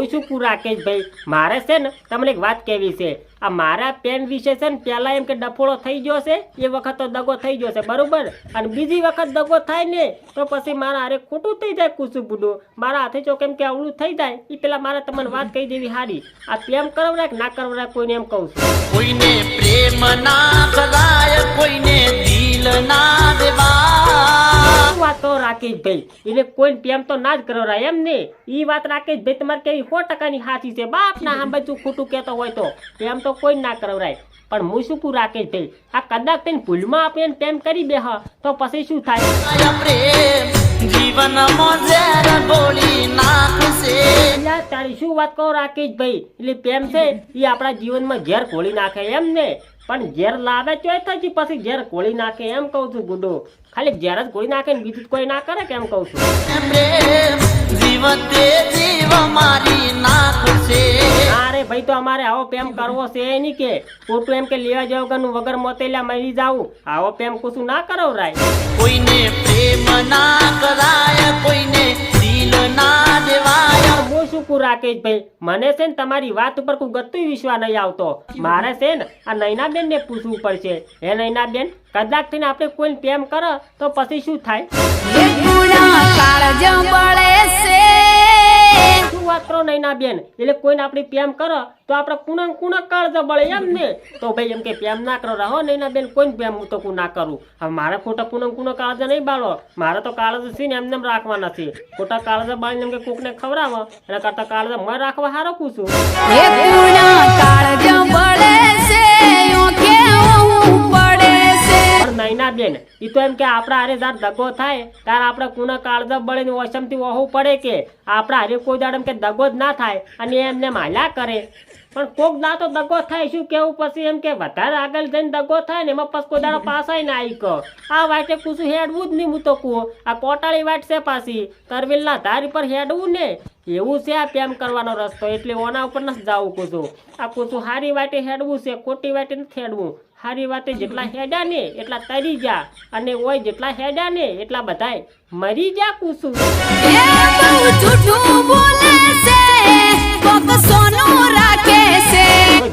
હું શું કહું રાકેશભાઈ, મારે છે ને તમને એક વાત કહેવી છે. આ મારા પેન વિશે છે ને પહેલાં એમ કે ડફોળો થઈ ગયો છે, એ વખત તો દગો થઈ ગયો છે બરાબર, અને બીજી વખત દગો થાય ને તો પછી મારા હારે ખોટું થઈ જાય કુસું બુડું, મારા હાથે જો કેમ કે આવડું થઈ જાય એ પેલા મારે તમને વાત કહી દેવી હારી. આ પ્રેમ કરવરાય કે ના કરવરાય કોઈને એમ કહું છું. કોઈને પ્રેમ ના કરાય, કોઈને દિલ ના દેવાય. વાત તો રાકેશભાઈ, એટલે કોઈ પ્રેમ તો ના જ કરવરાય એમ ને. એ વાત રાકેશભાઈ તમારે કેવી 100% સાચી છે. બાપ ના હા બધું ખોટું કહેતો હોય તો પ્રેમ તો કોઈ ના કરવરાય. પણ હું શું કહું રાકેશભાઈ, આ કદાચ તેને ભૂલમાં આપણે પ્રેમ કરી દે તો પછી શું થાય? પ્રેમ જીવનમાં ઝેર બોલી નાખશે. તારી શું વાત કહો રાકેશભાઈ, એટલે પ્રેમ છે એ આપણા જીવનમાં ઝેર ઘોળી નાખે એમ ને. પણ ઝેર લાવે ચોય થતી પછી ઝેર ઘોળી નાખે એમ કહું છું ગુડો. ખાલી ઝેર જ ઘોળી નાખે ને બીજું કોઈ ના કરે કેમ કહું છું. પ્રેમ જીવતે જીવ મારી નાખશે. અરે ભાઈ તો અમારે આવો પ્રેમ કરવો છે નહીં કે ખોટું એમ કે લેવા જાવ વગર મોતેલા મરી જાવું, આવો પ્રેમ કુછું ના કરો રાય. કોઈને પ્રેમ ના કરાય, કોઈને દિલ ના દેવાય. હું શું કહું રાકેશભાઈ, મને છે ને તમારી વાત ઉપર કોઈ ગતું વિશ્વાસ નહીં આવતો. મારે છે ને આ નૈનાબેન ને પૂછવું પડશે. હે નૈનાબેન, કદાચ થઈને આપણે કોઈ પ્રેમ કરો તો પછી શું થાય? શું વાત કરો નૈનાબેન, એટલે કોઈને આપણે પ્રેમ કરો તો આપણે કુણા કાળજ બળે એમ ને. તો ભાઈ એમ કે પ્રેમ ના કરો રહો નૈનાબેન, કોઈ પ્રેમ હું તો ના કરું. હવે મારે ખોટા કુણા કાળજ નહીં બાળો, મારે તો કાળજ છે ને એમને રાખવા નથી. ખોટા કાળજ બાળીને એમ કે કોકને ખવડાવો એના કરતા કાળજ મેં રાખવા હારો પૂછું. નૈનાબેન એ તો એમ કે આપણા હારે જાર દગો થાય ત્યારે આપણે કુના કાળજ બળે ને વસમથી વહવું પડે કે આપણા હારે કોઈ દાડમ કે દગો જ ના થાય અને એમને માલ્યા કરે. પણ કોક દા તો દગો થાય શું કેવું પછી એમ કે વધારે આગળ જઈને દગો થાય ને એમાં પછી કોઈ દાડો પાસાય ના આવી કહો. આ વાટે કુછું હેડવું જ નહીં. હું તો કહું આ કોટાળી વાટ છે પાછી કરવેલના ધાર પર હેડવું ને એવું છે આ પ્રેમ કરવાનો રસ્તો. એટલે ઓના ઉપર નથી જવું કુછું. આ કુછું હારી વાટે હેડવું છે, ખોટી વાટે નથી હેડવું. હારી વાતે જેટલા હેડ્યા ને એટલા તરી જા, અને ઓય જેટલા હેડ્યા ને એટલા બધાય મરી જા કુછું.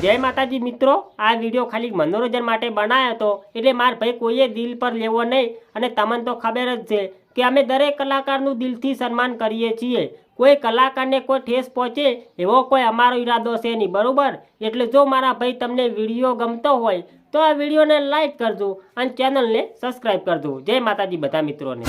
જય માતાજી મિત્રો, આ વિડીયો ખાલી મનોરંજન માટે બનાવ્યો હતો. એટલે માર ભાઈ કોઈએ દિલ પર લેવો નહીં. અને તમને તો ખબર જ છે કે અમે દરેક કલાકારનું દિલથી સન્માન કરીએ છીએ. કોઈ કલાકારને કોઈ ઠેસ પહોંચે એવો કોઈ અમારો ઈરાદો છે નહીં બરોબર. એટલે જો મારા ભાઈ તમને વિડીયો ગમતો હોય તો આ વિડીયોને લાઈક કરજો અને ચેનલને સબસ્ક્રાઈબ કરજો. જય માતાજી બધા મિત્રોને.